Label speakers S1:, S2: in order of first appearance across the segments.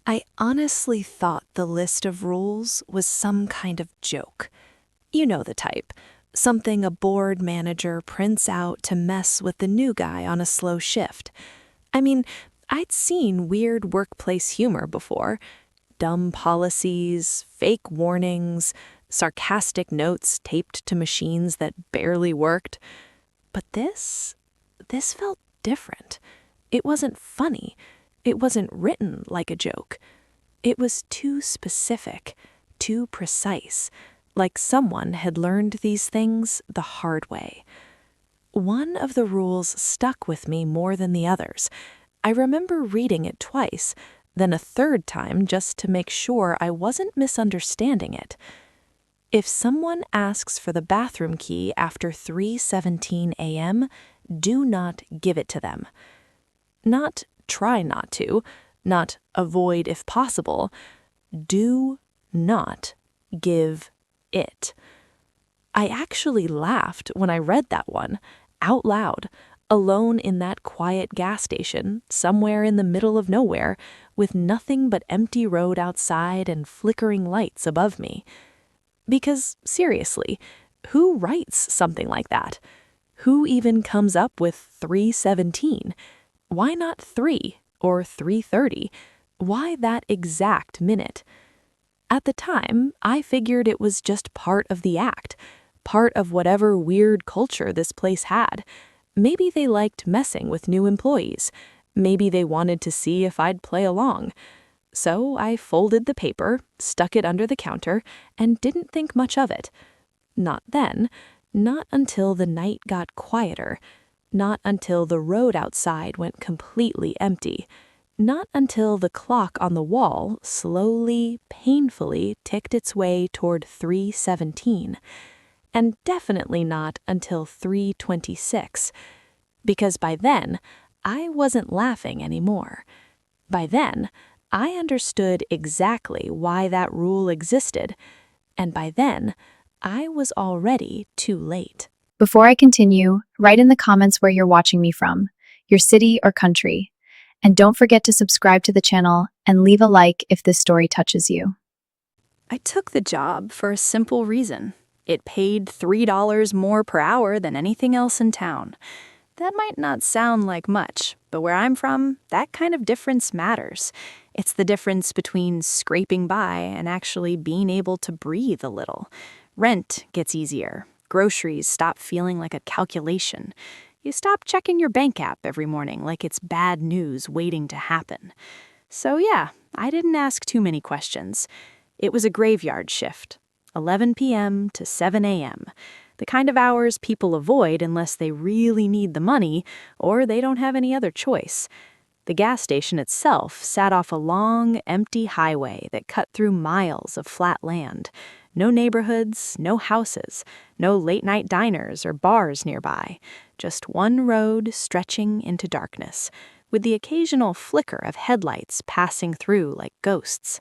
S1: I honestly thought the list of rules was some kind of joke. You know the type. Something a bored manager prints out to mess with the new guy on a slow shift. I mean, I'd seen weird workplace humor before. Dumb policies, fake warnings, sarcastic notes taped to machines that barely worked. But this felt different. It wasn't funny. It wasn't written like a joke. It was too specific, too precise, like someone had learned these things the hard way. One of the rules stuck with me more than the others. I remember reading it twice, then a third time just to make sure I wasn't misunderstanding it. If someone asks for the bathroom key after 3:17 a.m., do not give it to them. Not try not to, not avoid if possible. Do not give it. I actually laughed when I read that one, out loud, alone in that quiet gas station, somewhere in the middle of nowhere, with nothing but empty road outside and flickering lights above me. Because, seriously, who writes something like that? Who even comes up with 3:17? Why not 3 or 3:30? Why that exact minute? At the time, I figured it was just part of the act, part of whatever weird culture this place had. Maybe they liked messing with new employees. Maybe they wanted to see if I'd play along. So I folded the paper, stuck it under the counter, and didn't think much of it. Not then, not until the night got quieter, not until the road outside went completely empty, not until the clock on the wall slowly, painfully ticked its way toward 3:17, and definitely not until 3:26, because by then, I wasn't laughing anymore. By then, I understood exactly why that rule existed, and by then, I was already too late.
S2: Before I continue, write in the comments where you're watching me from, your city or country. And don't forget to subscribe to the channel and leave a like if this story touches you.
S3: I took the job for a simple reason. It paid $3 more per hour than anything else in town. That might not sound like much, but where I'm from, that kind of difference matters. It's the difference between scraping by and actually being able to breathe a little. Rent gets easier. Groceries stop feeling like a calculation. You stop checking your bank app every morning like it's bad news waiting to happen. So yeah, I didn't ask too many questions. It was a graveyard shift, 11 p.m. to 7 a.m., the kind of hours people avoid unless they really need the money or they don't have any other choice. The gas station itself sat off a long, empty highway that cut through miles of flat land. No neighborhoods, no houses, no late-night diners or bars nearby. Just one road stretching into darkness, with the occasional flicker of headlights passing through like ghosts.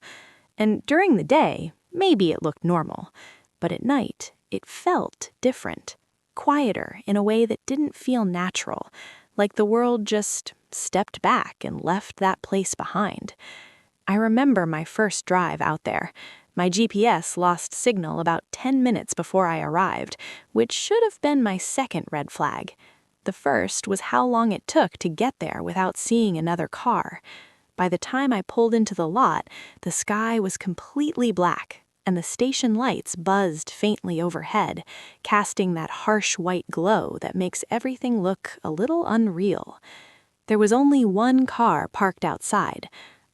S3: And during the day, maybe it looked normal, but at night, it felt different, quieter in a way that didn't feel natural, like the world just stepped back and left that place behind. I remember my first drive out there. My GPS lost signal about 10 minutes before I arrived, which should have been my second red flag. The first was how long it took to get there without seeing another car. By the time I pulled into the lot, the sky was completely black, and the station lights buzzed faintly overhead, casting that harsh white glow that makes everything look a little unreal. There was only one car parked outside,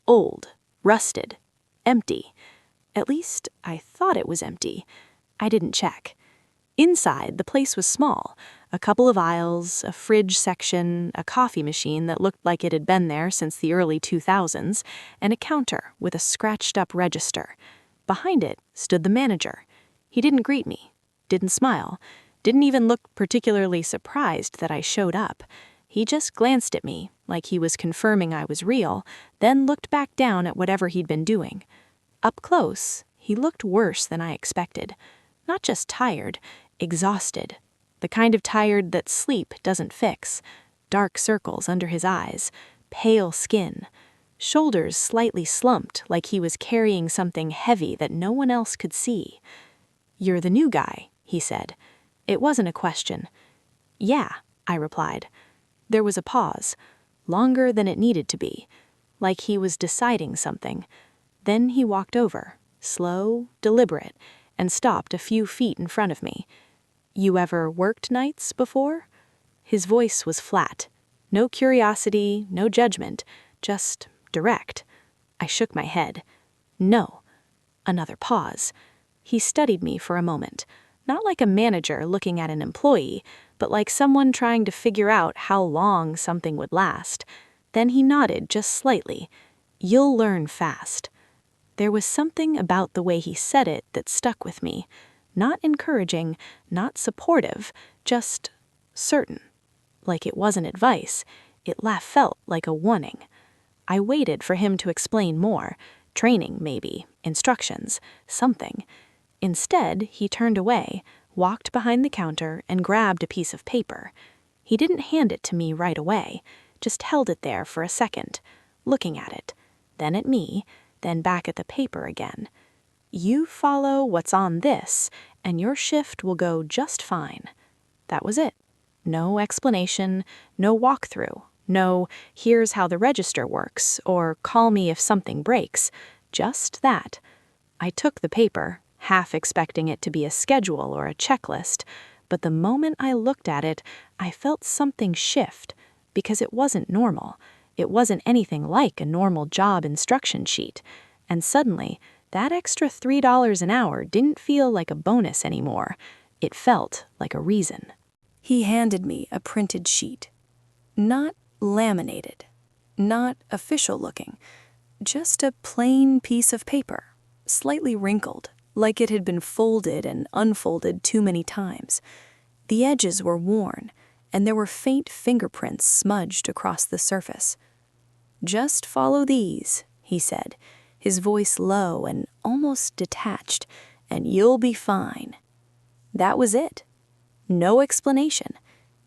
S3: old, rusted, empty. At least, I thought it was empty. I didn't check. Inside, the place was small. A couple of aisles, a fridge section, a coffee machine that looked like it had been there since the early 2000s, and a counter with a scratched-up register. Behind it stood the manager. He didn't greet me, didn't smile, didn't even look particularly surprised that I showed up. He just glanced at me, like he was confirming I was real, then looked back down at whatever he'd been doing. Up close, he looked worse than I expected. Not just tired, exhausted. The kind of tired that sleep doesn't fix. Dark circles under his eyes, pale skin.
S1: shoulders slightly slumped like he was carrying something heavy that no one else could see. "You're the new guy," he said. It wasn't a question. "Yeah," I replied. There was a pause, longer than it needed to be, like he was deciding something. Then he walked over, slow, deliberate, and stopped a few feet in front of me. "You ever worked nights before?" His voice was flat. No curiosity, no judgment, just direct. I shook my head. "No." Another pause. He studied me for a moment, not like a manager looking at an employee, but like someone trying to figure out how long something would last. Then he nodded just slightly. "You'll learn fast." There was something about the way he said it that stuck with me. Not encouraging, not supportive, just certain. Like it wasn't advice, it felt like a warning. I waited for him to explain more, training maybe, instructions, something. Instead, he turned away, walked behind the counter, and grabbed a piece of paper. He didn't hand it to me right away, just held it there for a second, looking at it, then at me, then back at the paper again. "You follow what's on this, and your shift will go just fine." That was it. No explanation, no walkthrough, no "here's how the register works" or "call me if something breaks." Just that. I took the paper, half expecting it to be a schedule or a checklist, but the moment I looked at it, I felt something shift, because it wasn't normal. It wasn't anything like a normal job instruction sheet. And suddenly, that extra $3 an hour didn't feel like a bonus anymore. It felt like a reason. He handed me a printed sheet. Not laminated, not official looking, just a plain piece of paper, slightly wrinkled, like it had been folded and unfolded too many times. The edges were worn, and there were faint fingerprints smudged across the surface. "Just follow these," he said, his voice low and almost detached, "and you'll be fine." That was it. No explanation,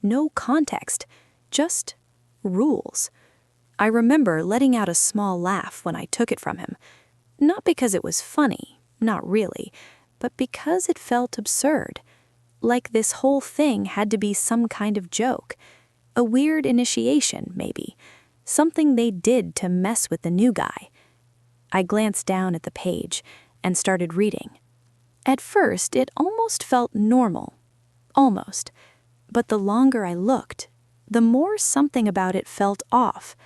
S1: no context, just rules. I remember letting out a small laugh when I took it from him. Not because it was funny, not really, but because it felt absurd. Like this whole thing had to be some kind of joke. A weird initiation, maybe. Something they did to mess with the new guy. I glanced down at the page and started reading. At first, it almost felt normal. Almost. But the longer I looked, the more something about it felt off.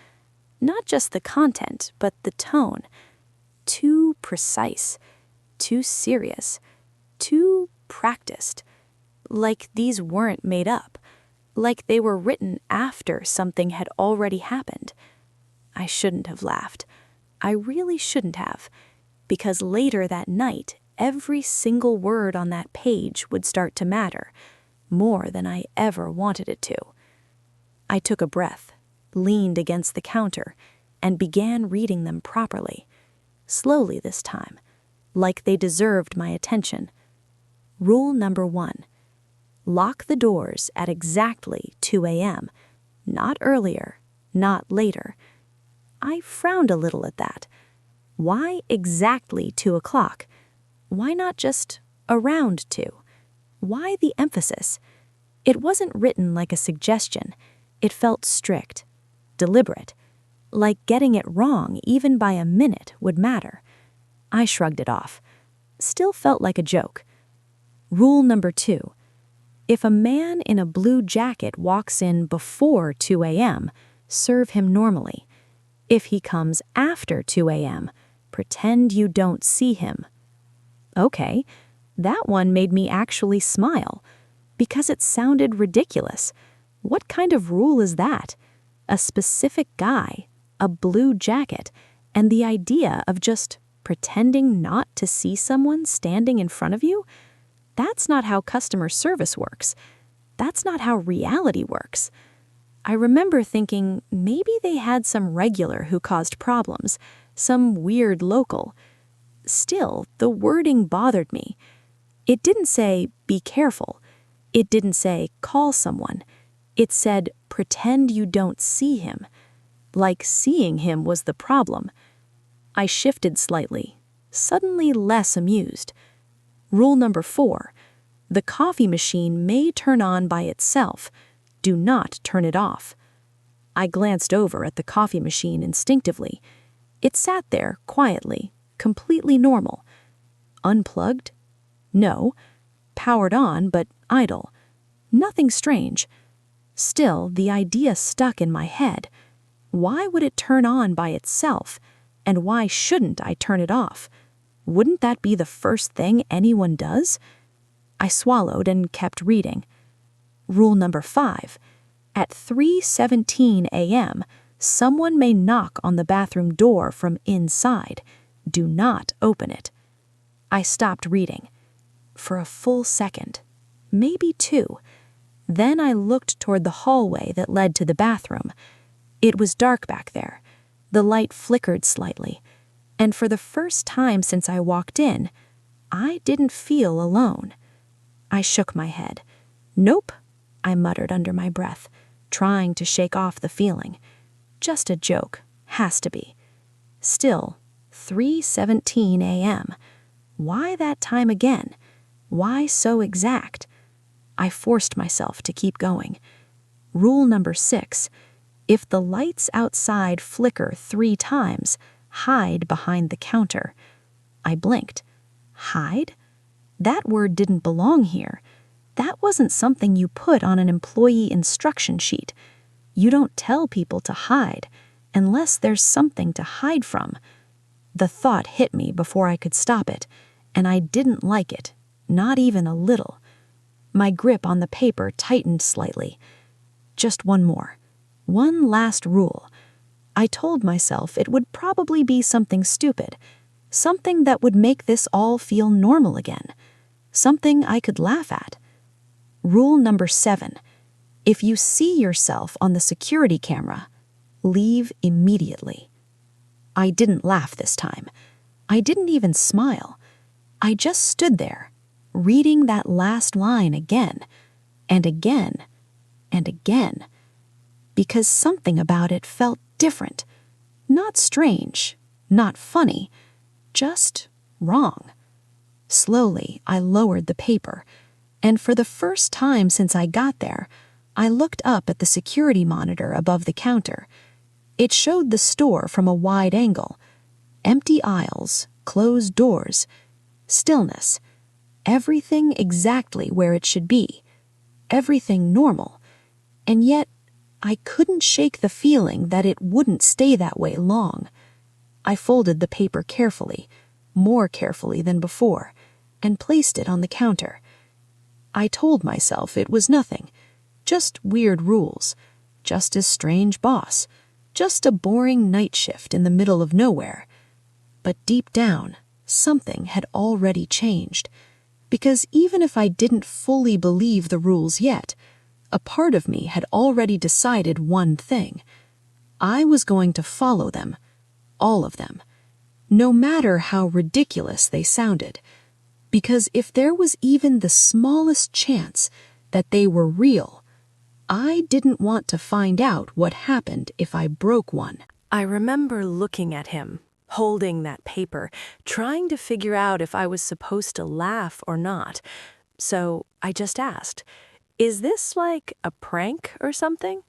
S1: Not just the content, but the tone. Too precise, too serious, too practiced. Like these weren't made up. Like they were written after something had already happened. I shouldn't have laughed. I really shouldn't have. Because later that night, every single word on that page would start to matter. More than I ever wanted it to. I took a breath, leaned against the counter, and began reading them properly. Slowly this time, like they deserved my attention. Rule number 1. Lock the doors at exactly 2 a.m. Not earlier, not later. I frowned a little at that. Why exactly 2 o'clock? Why not just around 2? Why the emphasis? It wasn't written like a suggestion. It felt strict, deliberate, like getting it wrong even by a minute would matter. I shrugged it off. Still felt like a joke. Rule number 2. If a man in a blue jacket walks in before 2 a.m., serve him normally. If he comes after 2 a.m., pretend you don't see him. Okay, that one made me actually smile, because it sounded ridiculous. What kind of rule is that? A specific guy, a blue jacket, and the idea of just pretending not to see someone standing in front of you? That's not how customer service works. That's not how reality works. I remember thinking maybe they had some regular who caused problems, some weird local. Still, the wording bothered me. It didn't say, be careful. It didn't say, call someone. It said, pretend you don't see him.
S3: like seeing him was the problem. I shifted slightly, suddenly less amused. Rule number 4. The coffee machine may turn on by itself. Do not turn it off. I glanced over at the coffee machine instinctively. It sat there quietly, completely normal. Unplugged? No. Powered on, but idle. Nothing strange. Still, the idea stuck in my head. Why would it turn on by itself? And why shouldn't I turn it off? Wouldn't that be the first thing anyone does? I swallowed and kept reading. Rule number 5. At 3:17 a.m., someone may knock on the bathroom door from inside. Do not open it. I stopped reading. For a full second. Maybe 2. Then I looked toward the hallway that led to the bathroom. It was dark back there. The light flickered slightly. And for the first time since I walked in, I didn't feel alone. I shook my head. Nope, I muttered under my breath, trying to shake off the feeling. Just a joke, has to be. Still, 3:17 a.m. Why that time again? Why so exact? I forced myself to keep going. Rule number 6. If the lights outside flicker 3 times, hide behind the counter. I blinked. Hide? That word didn't belong here. That wasn't something you put on an employee instruction sheet. You don't tell people to hide unless there's something to hide from. The thought hit me before I could stop it, and I didn't like it, not even a little. My grip on the paper tightened slightly. Just one more. One last rule. I told myself it would probably be something stupid, something that would make this all feel normal again, something I could laugh at. Rule number 7. If you see yourself on the security camera, leave immediately. I didn't laugh this time. I didn't even smile. I just stood there, reading that last line again, and again, and again, because something about it felt different. Not strange, not funny, just wrong. Slowly, I lowered the paper, and for the first time since I got there, I looked up at the security monitor above the counter. It showed the store from a wide angle. Empty aisles, closed doors, stillness. Everything exactly where it should be. Everything normal. And yet, I couldn't shake the feeling that it wouldn't stay that way long. I folded the paper carefully, more carefully than before, and placed it on the counter. I told myself it was nothing, just weird rules, just a strange boss, just a boring night shift in the middle of nowhere. But deep down, something had already changed, because even if I didn't fully believe the rules yet, a part of me had already decided one thing. I was going to follow them, all of them, no matter how ridiculous they sounded, because if there was even the smallest chance that they were real, I didn't want to find out what happened if I broke one.
S1: I remember looking at him, holding that paper, trying to figure out if I was supposed to laugh or not. So I just asked, "Is this like a prank or something?"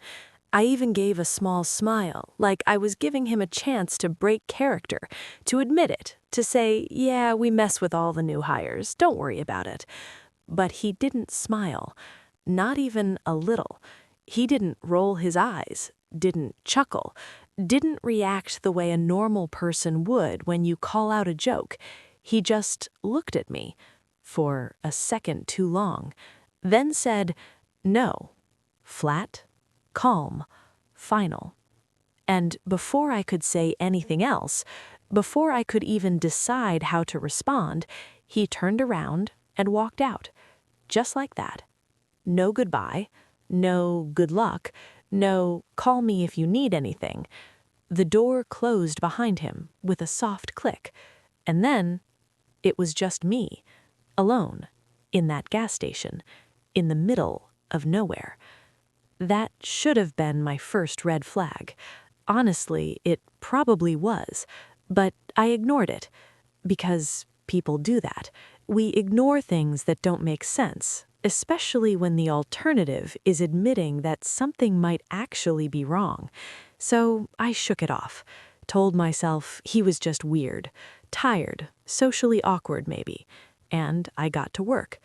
S1: I even gave a small smile, like I was giving him a chance to break character, to admit it, to say, "Yeah, we mess with all the new hires, don't worry about it." But he didn't smile, not even a little. He didn't roll his eyes, didn't chuckle, didn't react the way a normal person would when you call out a joke. He just looked at me, for a second too long, then said, "No," flat, calm, final. And before I could say anything else, before I could even decide how to respond, he turned around and walked out, just like that. No goodbye, no good luck, no call me if you need anything. The door closed behind him with a soft click, and then it was just me, alone, in that gas station, in the middle of nowhere. That should have been my first red flag. Honestly, it probably was, but I ignored it. Because people do that. We ignore things that don't make sense, especially when the alternative is admitting that something might actually be wrong. So I shook it off, told myself he was just weird, tired, socially awkward maybe, and I got to work.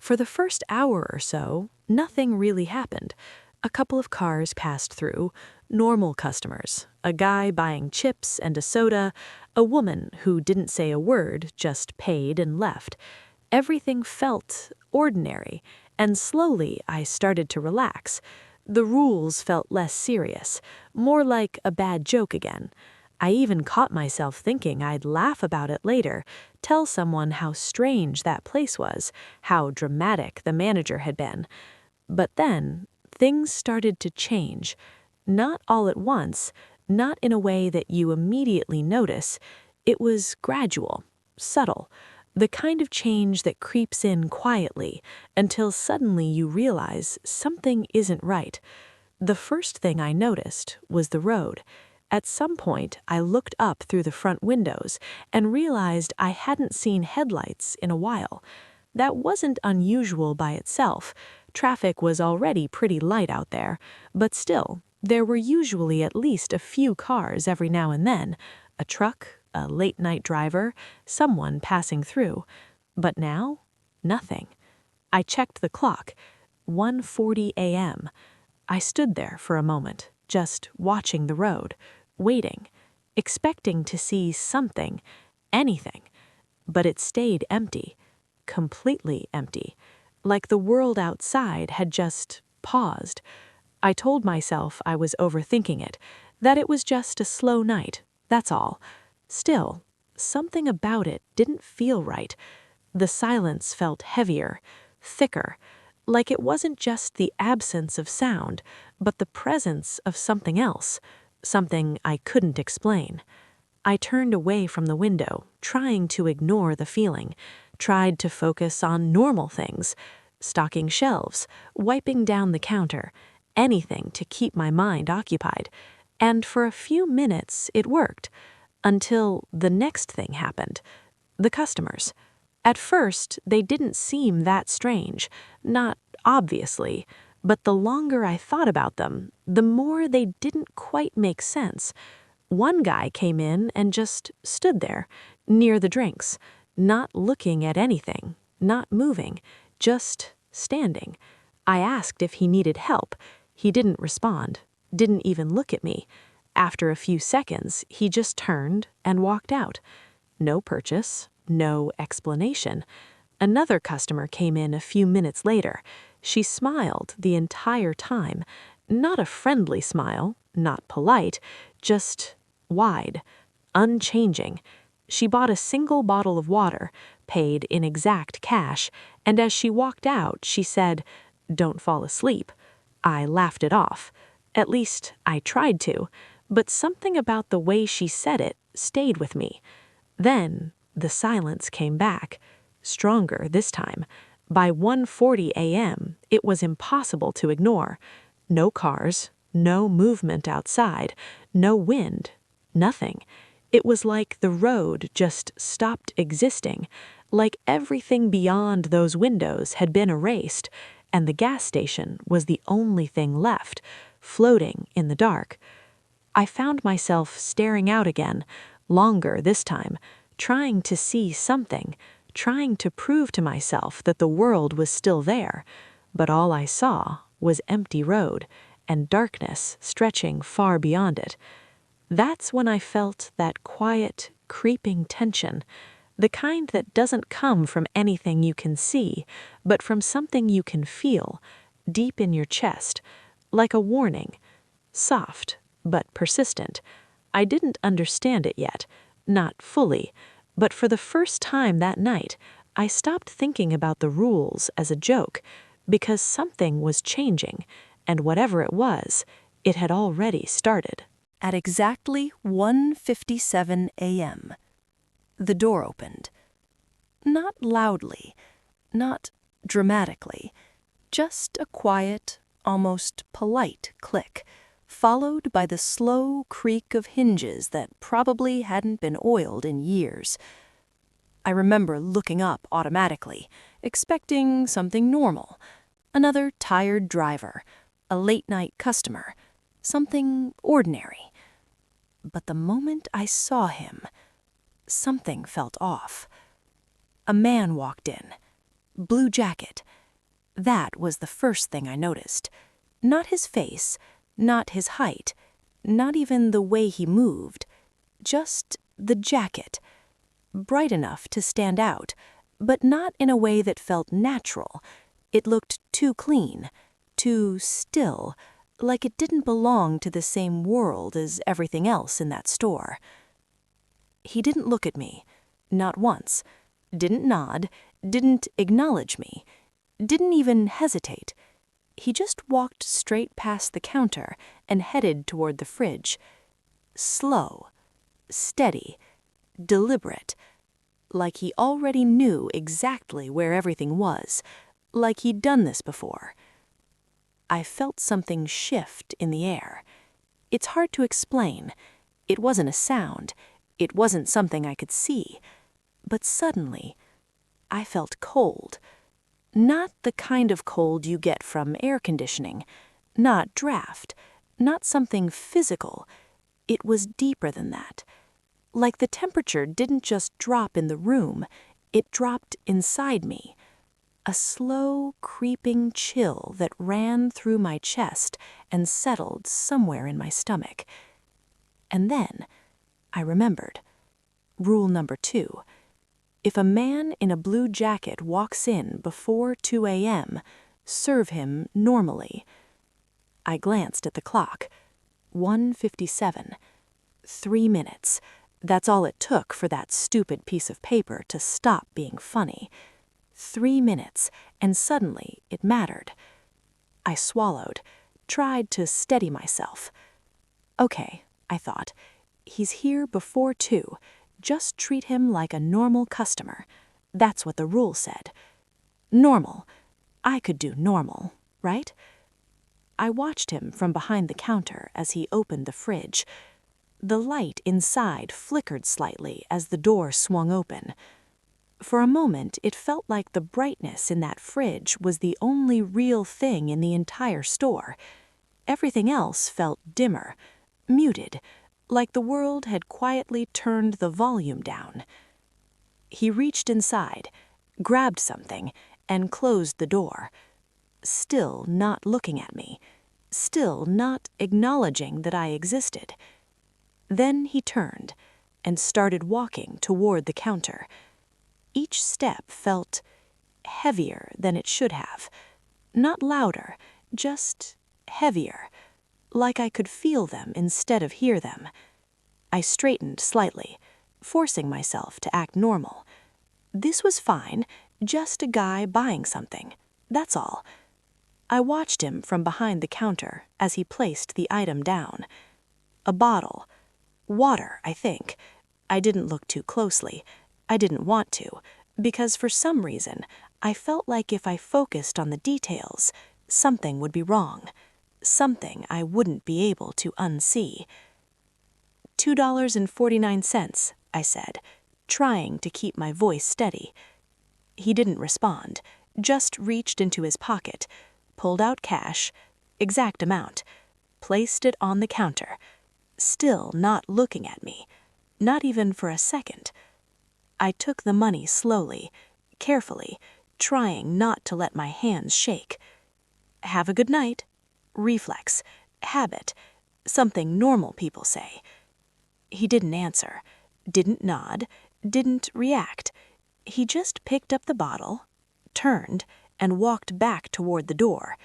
S1: For the first hour or so, nothing really happened. A couple of cars passed through, normal customers, a guy buying chips and a soda, a woman who didn't say a word, just paid and left. Everything felt ordinary, and slowly I started to relax. The rules felt less serious, more like a bad joke again. I even caught myself thinking I'd laugh about it later, tell someone how strange that place was, how dramatic the manager had been. But then, things started to change. Not all at once, not in a way that you immediately notice. It was gradual, subtle, the kind of change that creeps in quietly until suddenly you realize something isn't right. The first thing I noticed was the road. At some point, I looked up through the front windows and realized I hadn't seen headlights in a while. That wasn't unusual by itself. Traffic was already pretty light out there, but still, there were usually at least a few cars every now and then, a truck, a late-night driver, someone passing through. But now, nothing. I checked the clock. 1:40 a.m. I stood there for a moment, just watching the road, waiting, expecting to see something, anything. But it stayed empty, completely empty, like the world outside had just paused. I told myself I was overthinking it, that it was just a slow night, that's all. Still, something about it didn't feel right. The silence felt heavier, thicker, like it wasn't just the absence of sound, but the presence of something else, something I couldn't explain. I turned away from the window, trying to ignore the feeling, tried to focus on normal things, stocking shelves, wiping down the counter, anything to keep my mind occupied. And for a few minutes it worked, until the next thing happened. The customers. At first, they didn't seem that strange, not obviously, but the longer I thought about them, the more they didn't quite make sense. One guy came in and just stood there, near the drinks, not looking at anything, not moving, just standing. I asked if he needed help. He didn't respond, didn't even look at me. After a few seconds, he just turned and walked out. No purchase, no explanation. Another customer came in a few minutes later. She smiled the entire time. Not a friendly smile, not polite, just wide, unchanging. She bought a single bottle of water, paid in exact cash, and as she walked out, she said, "Don't fall asleep." I laughed it off. At least, I tried to, but something about the way she said it stayed with me. Then, the silence came back, stronger this time. By 1:40 a.m., it was impossible to ignore. No cars, no movement outside, no wind, nothing. It was like the road just stopped existing, like everything beyond those windows had been erased, and the gas station was the only thing left, floating in the dark. I found myself staring out again, longer this time, trying to see something, trying to prove to myself that the world was still there, but all I saw was empty road and darkness stretching far beyond it. That's when I felt that quiet, creeping tension, the kind that doesn't come from anything you can see, but from something you can feel, deep in your chest, like a warning, soft but persistent. I didn't understand it yet, not fully, but for the first time that night, I stopped thinking about the rules as a joke, because something was changing, and whatever it was, it had already started.
S4: At exactly 1:57 a.m., the door opened. Not loudly, not dramatically, just a quiet, almost polite click, followed by the slow creak of hinges that probably hadn't been oiled in years. I remember looking up automatically, expecting something normal. Another tired driver, a late-night customer, something ordinary. But the moment I saw him, something felt off. A man walked in. Blue jacket. That was the first thing I noticed. Not his face, not his height, not even the way he moved. Just the jacket. Bright enough to stand out, but not in a way that felt natural. It looked too clean, too still, like it didn't belong to the same world as everything else in that store. He didn't look at me, not once, didn't nod, didn't acknowledge me, didn't even hesitate. He just walked straight past the counter and headed toward the fridge. Slow, steady, deliberate, like he already knew exactly where everything was, like he'd done this before. I felt something shift in the air. It's hard to explain. It wasn't a sound. It wasn't something I could see. But suddenly, I felt cold. Not the kind of cold you get from air conditioning, not draft, not something physical. It was deeper than that. Like the temperature didn't just drop in the room, it dropped inside me. A slow, creeping chill that ran through my chest and settled somewhere in my stomach. And then I remembered. Rule number 2. If a man in a blue jacket walks in before 2 a.m., serve him normally. I glanced at the clock. 1:57. 3 minutes. That's all it took for that stupid piece of paper to stop being funny. 3 minutes, and suddenly it mattered. I swallowed, tried to steady myself. Okay, I thought. He's here before 2. Just treat him like a normal customer. That's what the rule said. Normal. I could do normal, right? I watched him from behind the counter as he opened the fridge. The light inside flickered slightly as the door swung open. For a moment, it felt like the brightness in that fridge was the only real thing in the entire store. Everything else felt dimmer, muted, like the world had quietly turned the volume down. He reached inside, grabbed something, and closed the door. Still not looking at me, still not acknowledging that I existed. Then he turned and started walking toward the counter. Each step felt heavier than it should have. Not louder, just heavier, like I could feel them instead of hear them. I straightened slightly, forcing myself to act normal. This was fine, just a guy buying something, that's all. I watched him from behind the counter as he placed the item down. A bottle. Water, I think. I didn't look too closely. I didn't want to, because for some reason, I felt like if I focused on the details, something would be wrong. Something I wouldn't be able to unsee. $2.49, I said, trying to keep my voice steady. He didn't respond, just reached into his pocket, pulled out cash, exact amount, placed it on the counter, still not looking at me, not even for a second. I took the money slowly, carefully, trying not to let my hands shake. Have a good night. Reflex. Habit. Something normal people say. He didn't answer, didn't nod, didn't react. He just picked up the bottle, turned, and walked back toward the door.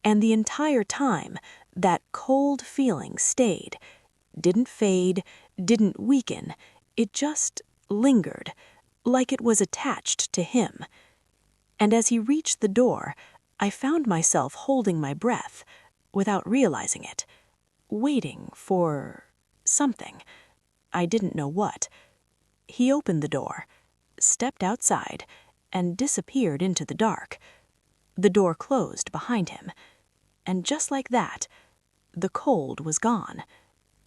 S4: And the entire time, that cold feeling stayed. Didn't fade, didn't weaken. It just lingered, like it was attached to him. And as he reached the door, I found myself holding my breath, without realizing it, waiting for something. I didn't know what. He opened the door, stepped outside, and disappeared into the dark. The door closed behind him, and just like that, The cold was gone.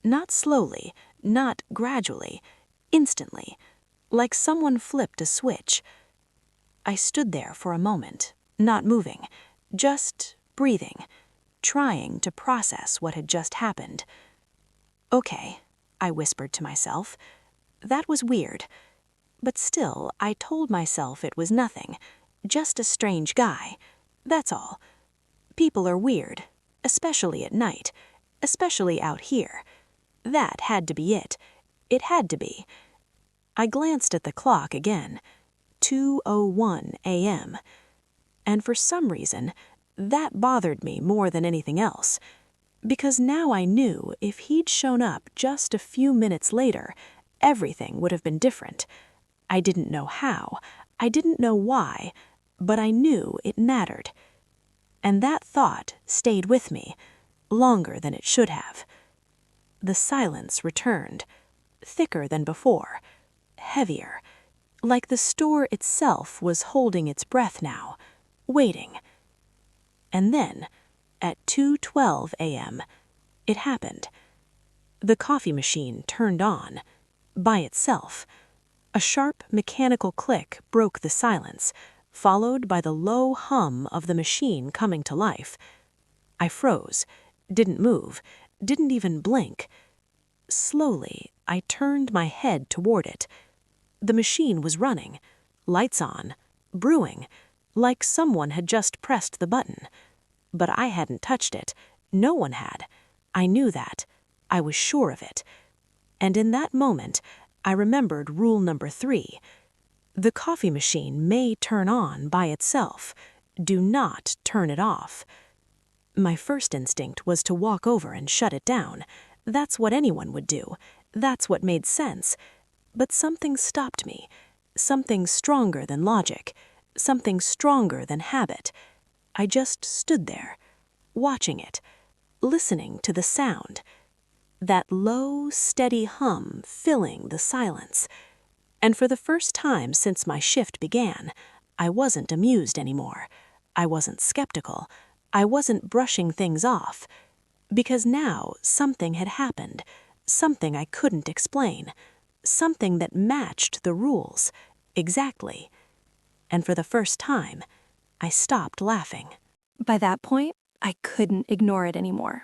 S4: Not slowly, not gradually, instantly, like someone flipped a switch. I stood there for a moment, not moving, just breathing, trying to process what had just happened. Okay, I whispered to myself. That was weird. But still, I told myself it was nothing, just a strange guy. That's all. People are weird, especially at night, especially out here. That had to be it. It had to be. I glanced at the clock again. 2:01 a.m. And for some reason, that bothered me more than anything else. Because now I knew if he'd shown up just a few minutes later, everything would have been different. I didn't know how, I didn't know why, but I knew it mattered. And that thought stayed with me, longer than it should have. The silence returned, thicker than before, heavier, like the store itself was holding its breath now, waiting. And then, at 2:12 a.m., it happened. The coffee machine turned on, by itself. A sharp mechanical click broke the silence, followed by the low hum of the machine coming to life. I froze, didn't move, didn't even blink. Slowly, I turned my head toward it. The machine was running, lights on, brewing, like someone had just pressed the button. But I hadn't touched it. No one had. I knew that. I was sure of it. And in that moment, I remembered rule number 3. The coffee machine may turn on by itself. Do not turn it off. My first instinct was to walk over and shut it down. That's what anyone would do. That's what made sense. But something stopped me. Something stronger than logic. Something stronger than habit. I just stood there, watching it, listening to the sound. That low, steady hum filling the silence. And for the first time since my shift began, I wasn't amused anymore. I wasn't skeptical. I wasn't brushing things off. Because now something had happened, something I couldn't explain, something that matched the rules, exactly. And for the first time, I stopped laughing.
S3: By that point, I couldn't ignore it anymore.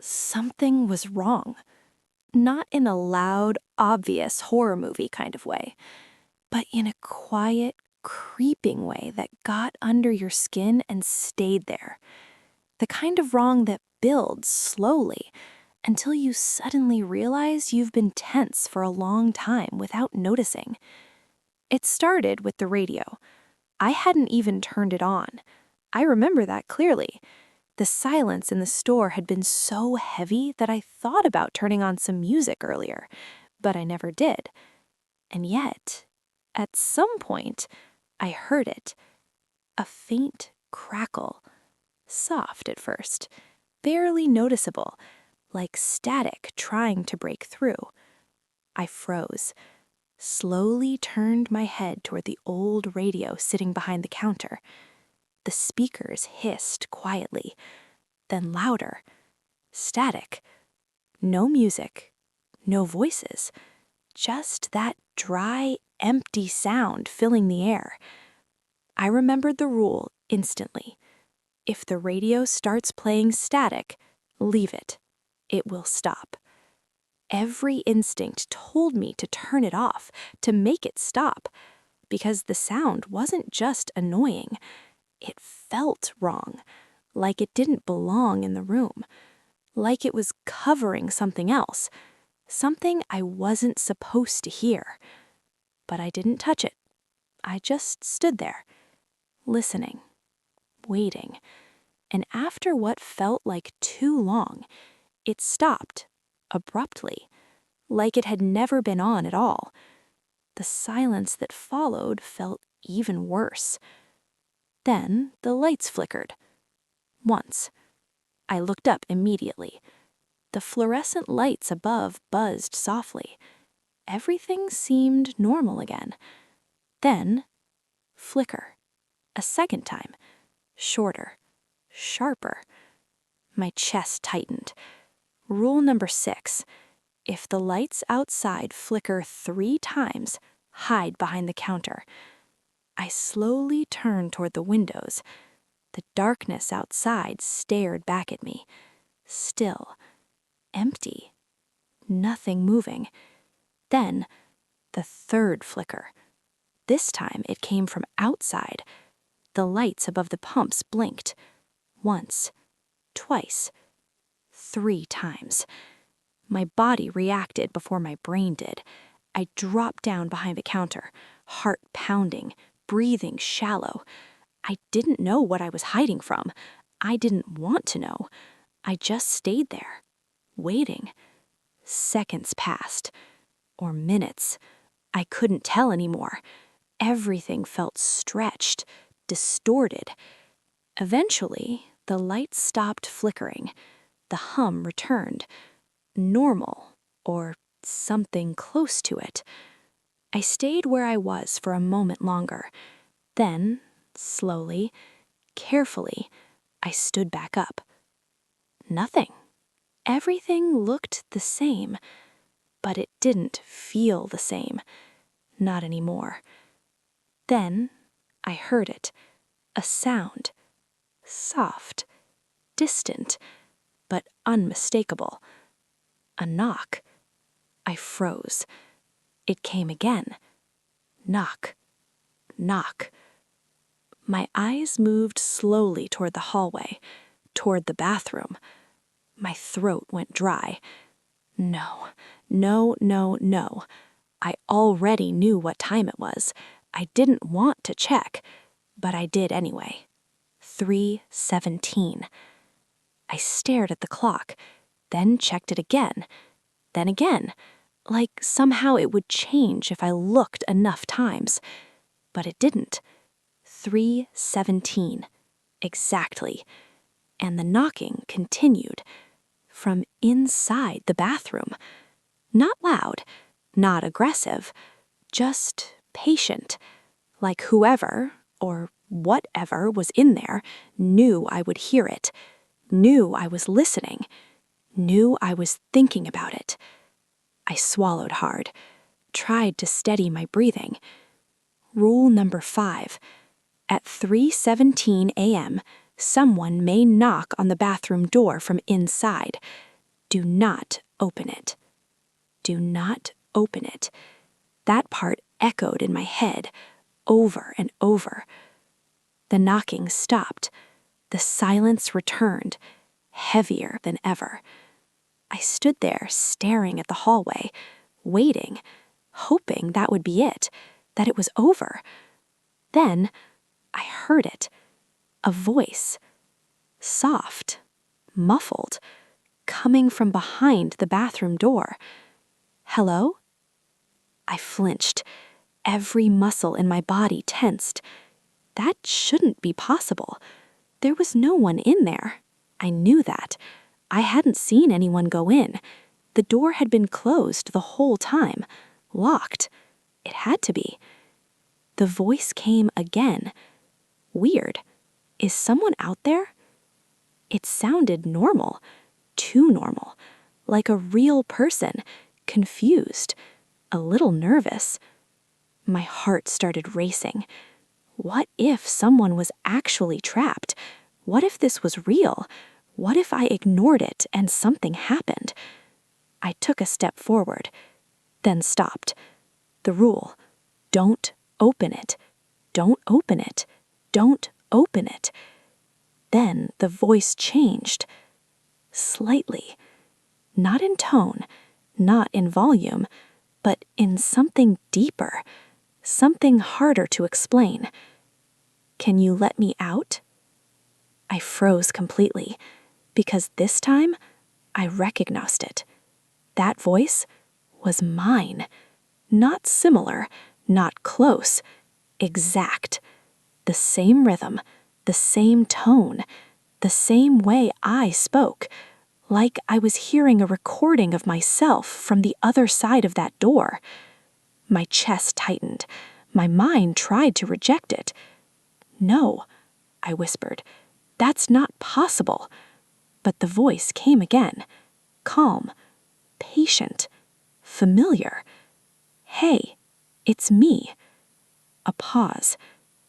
S3: Something was wrong. Not in a loud, obvious horror movie kind of way, but in a quiet, creeping way that got under your skin and stayed there. The kind of wrong that builds slowly until you suddenly realize you've been tense for a long time without noticing. It started with the radio. I hadn't even turned it on. I remember that clearly. The silence in the store had been so heavy that I thought about turning on some music earlier, but I never did. And yet, at some point, I heard it. A faint crackle. Soft at first, barely noticeable, like static trying to break through. I froze, slowly turned my head toward the old radio sitting behind the counter. The speakers hissed quietly, then louder. Static. No music, no voices. Just that dry, empty sound filling the air. I remembered the rule instantly. If the radio starts playing static, leave it. It will stop. Every instinct told me to turn it off, to make it stop, because the sound wasn't just annoying. It felt wrong, like it didn't belong in the room, like it was covering something else, something I wasn't supposed to hear. But I didn't touch it. I just stood there, listening, waiting. And after what felt like too long, it stopped, abruptly, like it had never been on at all. The silence that followed felt even worse. Then the lights flickered. Once. I looked up immediately. The fluorescent lights above buzzed softly. Everything seemed normal again. Then, flicker. A second time. Shorter. Sharper.
S1: My chest tightened. Rule number 6. If the lights outside flicker 3 times, hide behind the counter. I slowly turned toward the windows. The darkness outside stared back at me. Still. Empty. Nothing moving. Then, the 3rd flicker. This time it came from outside. The lights above the pumps blinked. Once. Twice. 3 times. My body reacted before my brain did. I dropped down behind the counter, heart pounding, breathing shallow. I didn't know what I was hiding from. I didn't want to know. I just stayed there, waiting. Seconds passed. Or minutes. I couldn't tell anymore. Everything felt stretched, distorted. Eventually, the lights stopped flickering. The hum returned. Normal, or something close to it. I stayed where I was for a moment longer. Then, slowly, carefully, I stood back up. Nothing. Everything looked the same, but it didn't feel the same. Not anymore. Then, I heard it. A sound. Soft. Distant. But unmistakable. A knock. I froze. It came again. Knock. Knock. My eyes moved slowly toward the hallway, toward the bathroom. My throat went dry. No, no, no, no. I already knew what time it was. I didn't want to check, but I did anyway. 3:17. I stared at the clock, then checked it again, then again, like somehow it would change if I looked enough times. But it didn't. 3:17. Exactly. And the knocking continued. From inside the bathroom. Not loud, not aggressive, just patient. Like whoever, or whatever was in there, knew I would hear it, knew I was listening, knew I was thinking about it. I swallowed hard, tried to steady my breathing. Rule number 5. At 3:17 a.m., someone may knock on the bathroom door from inside. Do not open it. Do not open it. That part echoed in my head, over and over. The knocking stopped. The silence returned, heavier than ever. I stood there staring at the hallway, waiting, hoping that would be it, that it was over. Then I heard it. A voice. Soft, muffled, coming from behind the bathroom door. Hello? I flinched. Every muscle in my body tensed. That shouldn't be possible. There was no one in there. I knew that. I hadn't seen anyone go in. The door had been closed the whole time, locked. It had to be. The voice came again. Weird. Is someone out there? It sounded normal, too normal, like a real person, confused, a little nervous. My heart started racing. What if someone was actually trapped? What if this was real? What if I ignored it and something happened? I took a step forward, then stopped. The rule: don't open it. Don't open it. Don't open it. Then the voice changed. Slightly. Not in tone, not in volume, but in something deeper, something harder to explain. Can you let me out? I froze completely, because this time I recognized it. That voice was mine. Not similar, not close, exact. The same rhythm, the same tone, the same way I spoke, like I was hearing a recording of myself from the other side of that door. My chest tightened. My mind tried to reject it. No, I whispered. That's not possible. But the voice came again, calm, patient, familiar. "Hey, it's me." A pause.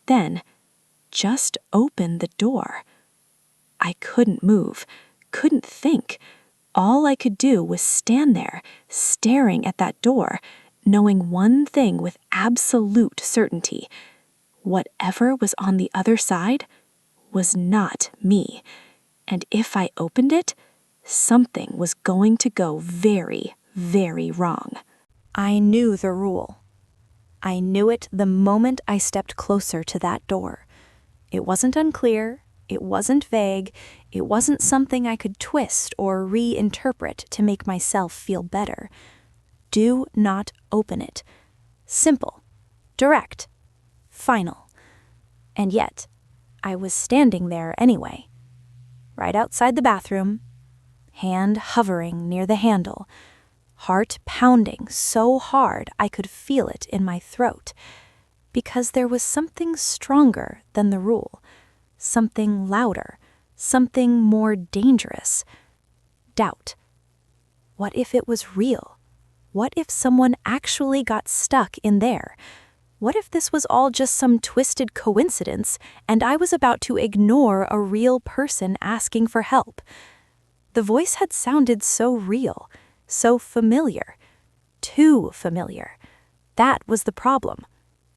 S1: Then, "Just open the door." I couldn't move, couldn't think. All I could do was stand there, staring at that door, knowing one thing with absolute certainty. Whatever was on the other side was not me. And if I opened it, something was going to go very, very wrong.
S3: I knew the rule. I knew it the moment I stepped closer to that door. It wasn't unclear, it wasn't vague, it wasn't something I could twist or reinterpret to make myself feel better. Do not open it. Simple, direct, final. And yet, I was standing there anyway, right outside the bathroom, hand hovering near the handle, heart pounding so hard I could feel it in my throat, because there was something stronger than the rule, something louder, something more dangerous. Doubt. What if it was real? What if someone actually got stuck in there? What if this was all just some twisted coincidence and I was about to ignore a real person asking for help? The voice had sounded so real, so familiar, too familiar. That was the problem.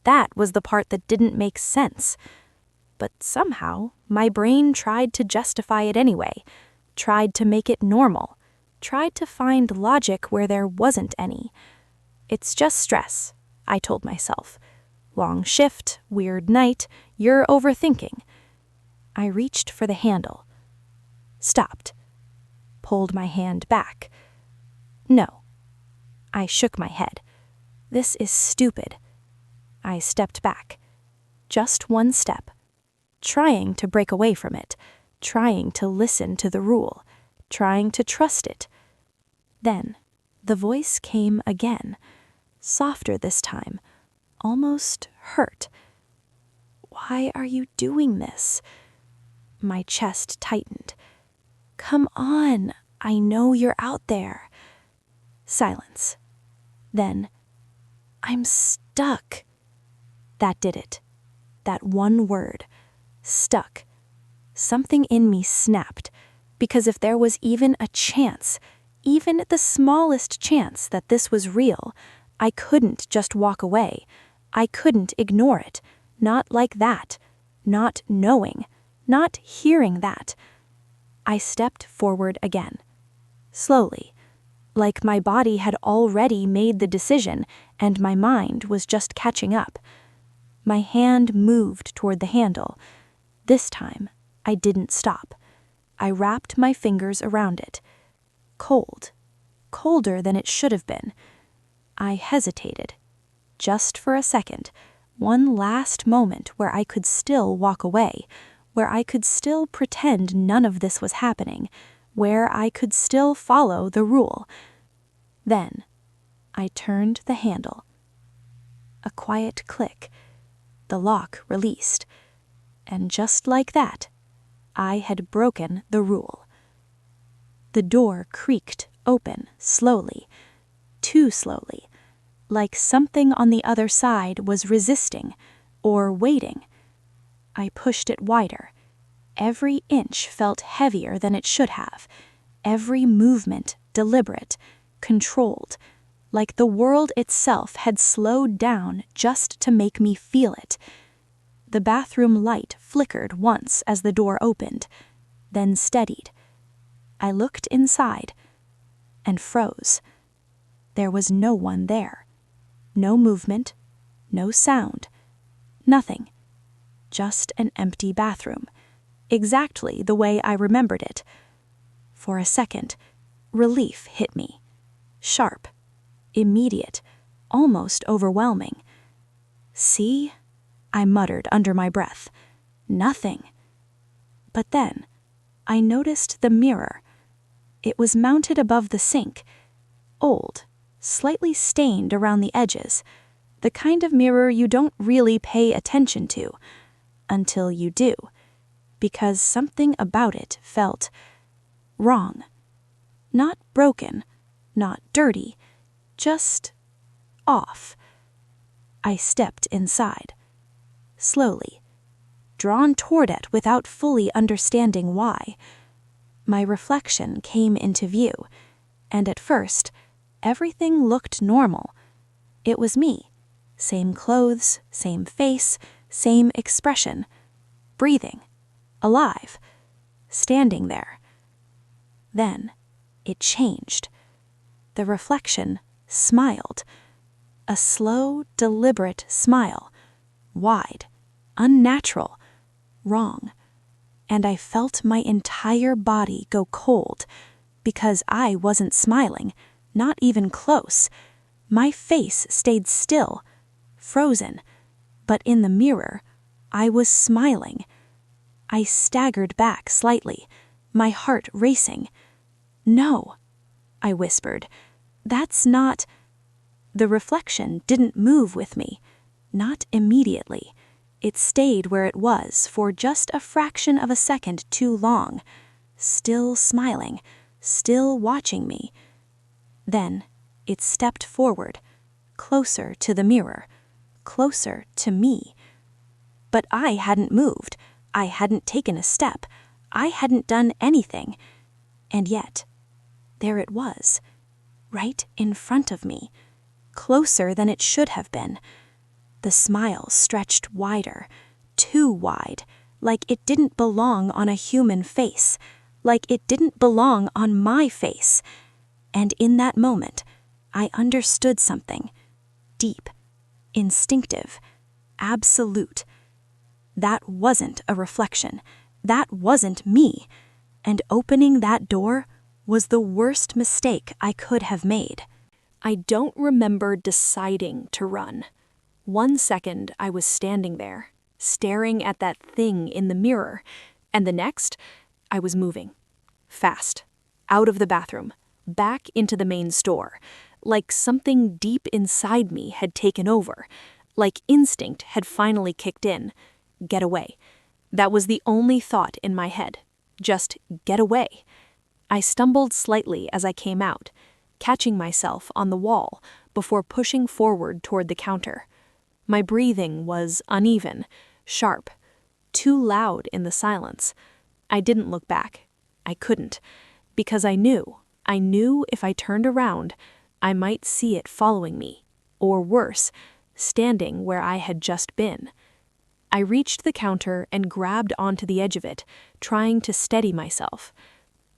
S3: That was the part that didn't make sense. But somehow, my brain tried to justify it anyway, tried to make it normal, tried to find logic where there wasn't any. It's just stress, I told myself. Long shift, weird night, you're overthinking. I reached for the handle. Stopped. Pulled my hand back. No. I shook my head. This is stupid. I stepped back. Just one step. Trying to break away from it. Trying to listen to the rule. Trying to trust it. Then, the voice came again. Softer this time. Almost hurt. "Why are you doing this?" My chest tightened. "Come on, I know you're out there." Silence. Then, "I'm stuck." That did it. That one word. Stuck. Something in me snapped, because if there was even a chance, even the smallest chance that this was real, I couldn't just walk away. I couldn't ignore it. Not like that. Not knowing. Not hearing that. I stepped forward again. Slowly. Like my body had already made the decision, and my mind was just catching up. My hand moved toward the handle. This time, I didn't stop. I wrapped my fingers around it. Cold. Colder than it should have been. I hesitated. Just for a second. One last moment where I could still walk away. Where I could still pretend none of this was happening. Where I could still follow the rule. Then, I turned the handle. A quiet click. The lock released. And just like that, I had broken the rule. The door creaked open slowly, too slowly, like something on the other side was resisting or waiting. I pushed it wider. Every inch felt heavier than it should have, every movement deliberate, controlled, like the world itself had slowed down just to make me feel it. The bathroom light flickered once as the door opened, then steadied. I looked inside and froze. There was no one there. No movement, no sound, nothing. Just an empty bathroom, exactly the way I remembered it. For a second, relief hit me. Sharp, immediate, almost overwhelming. "See?" I muttered under my breath. Nothing. But then, I noticed the mirror. It was mounted above the sink. Old, slightly stained around the edges. The kind of mirror you don't really pay attention to. Until you do. Because something about it felt wrong. Not broken, not dirty, just off. I stepped inside, slowly, drawn toward it without fully understanding why. My reflection came into view, and at first, everything looked normal. It was me. Same clothes, same face, same expression. Breathing. Alive. Standing there. Then, it changed. The reflection smiled. A slow, deliberate smile. Wide. Unnatural. Wrong. And I felt my entire body go cold, because I wasn't smiling, not even close. My face stayed still, frozen, but in the mirror, I was smiling. I staggered back slightly, my heart racing. "No," I whispered, "that's not—" The reflection didn't move with me, not immediately. It stayed where it was for just a fraction of a second too long, still smiling, still watching me. Then it stepped forward, closer to the mirror, closer to me. But I hadn't moved. I hadn't taken a step. I hadn't done anything. And yet, there it was, right in front of me, closer than it should have been. The smile stretched wider, too wide, like it didn't belong on a human face, like it didn't belong on my face. And in that moment, I understood something, deep, instinctive, absolute. That wasn't a reflection. That wasn't me. And opening that door was the worst mistake I could have made. I don't remember deciding to run. 1 second I was standing there, staring at that thing in the mirror, and the next, I was moving. Fast. Out of the bathroom. Back into the main store. Like something deep inside me had taken over. Like instinct had finally kicked in. Get away. That was the only thought in my head. Just get away. I stumbled slightly as I came out, catching myself on the wall before pushing forward toward the counter. My breathing was uneven, sharp, too loud in the silence. I didn't look back. I couldn't, because I knew if I turned around, I might see it following me, or worse, standing where I had just been. I reached the counter and grabbed onto the edge of it, trying to steady myself.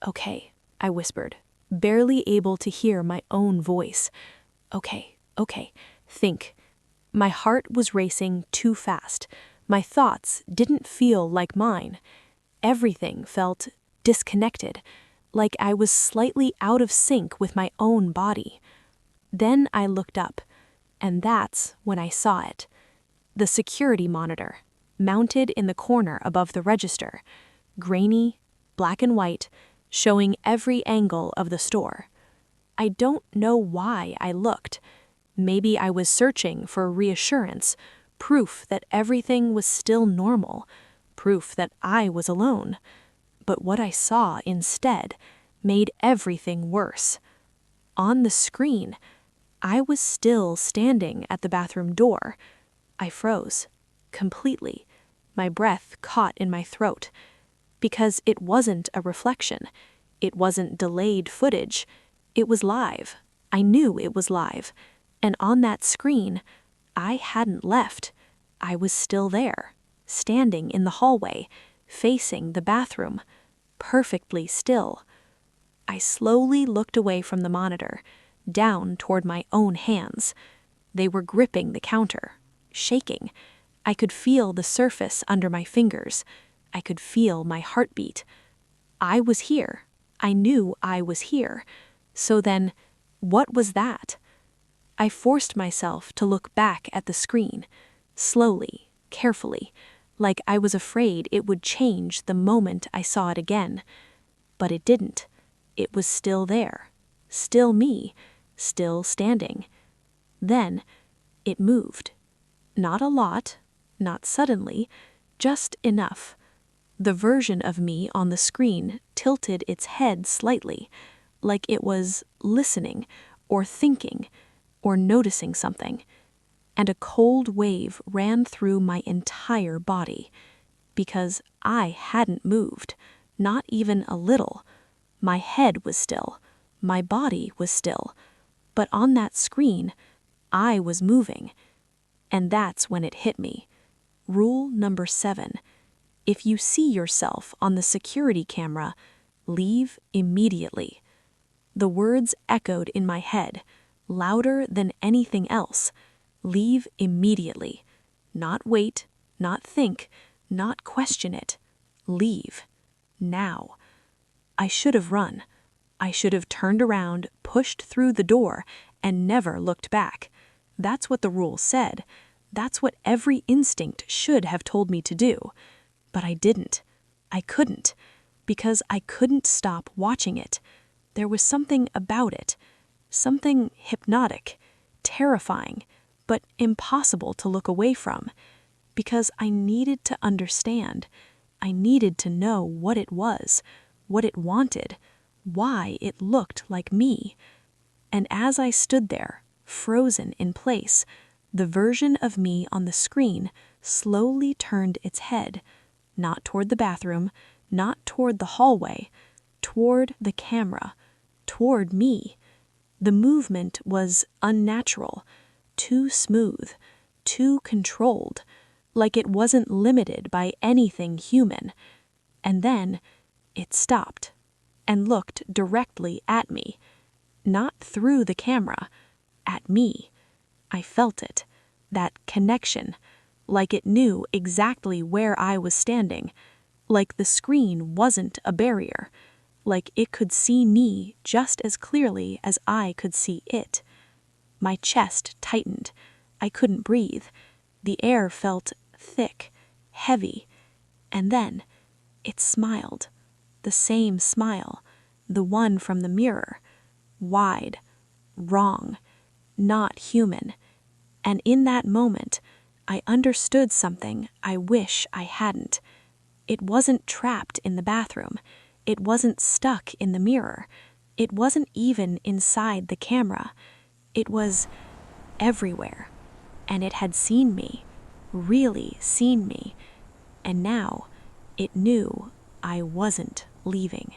S3: "Okay," I whispered, barely able to hear my own voice. Okay, think." My heart was racing too fast. My thoughts didn't feel like mine. Everything felt disconnected, like I was slightly out of sync with my own body. Then I looked up, and that's when I saw it. The security monitor, mounted in the corner above the register, grainy, black and white, showing every angle of the store. I don't know why I looked. Maybe I was searching for reassurance, proof that everything was still normal, proof that I was alone. But what I saw instead made everything worse. On the screen, I was still standing at the bathroom door. I froze, completely, my breath caught in my throat. Because it wasn't a reflection. It wasn't delayed footage. It was live. I knew it was live. And on that screen, I hadn't left. I was still there, standing in the hallway, facing the bathroom, perfectly still. I slowly looked away from the monitor, down toward my own hands. They were gripping the counter, shaking. I could feel the surface under my fingers. I could feel my heartbeat. I was here. I knew I was here. So then, what was that? I forced myself to look back at the screen, slowly, carefully, like I was afraid it would change the moment I saw it again. But it didn't. It was still there, still me, still standing. Then, it moved. Not a lot, not suddenly, just enough. The version of me on the screen
S1: tilted its head slightly, like it was listening or thinking or noticing something. And a cold wave ran through my entire body, because I hadn't moved, not even a little. My head was still, my body was still, but on that screen, I was moving. And that's when it hit me. Rule number 7. If you see yourself on the security camera, leave immediately. The words echoed in my head, louder than anything else. Leave immediately. Not wait, not think, not question it. Leave. Now. I should have run. I should have turned around, pushed through the door, and never looked back. That's what the rule said. That's what every instinct should have told me to do. But I didn't. I couldn't. Because I couldn't stop watching it. There was something about it. Something hypnotic, terrifying, but impossible to look away from. Because I needed to understand. I needed to know what it was, what it wanted, why it looked like me. And as I stood there, frozen in place, the version of me on the screen slowly turned its head, not toward the bathroom, not toward the hallway, toward the camera, toward me. The movement was unnatural, too smooth, too controlled, like it wasn't limited by anything human. And then it stopped and looked directly at me, not through the camera, at me. I felt it, that connection, like it knew exactly where I was standing, like the screen wasn't a barrier, like it could see me just as clearly as I could see it. My chest tightened. I couldn't breathe. The air felt thick, heavy. And then it smiled. The same smile, the one from the mirror. Wide, wrong, not human. And in that moment, I understood something I wish I hadn't. It wasn't trapped in the bathroom. It wasn't stuck in the mirror. It wasn't even inside the camera. It was everywhere. And it had seen me, really seen me. And now it knew I wasn't leaving.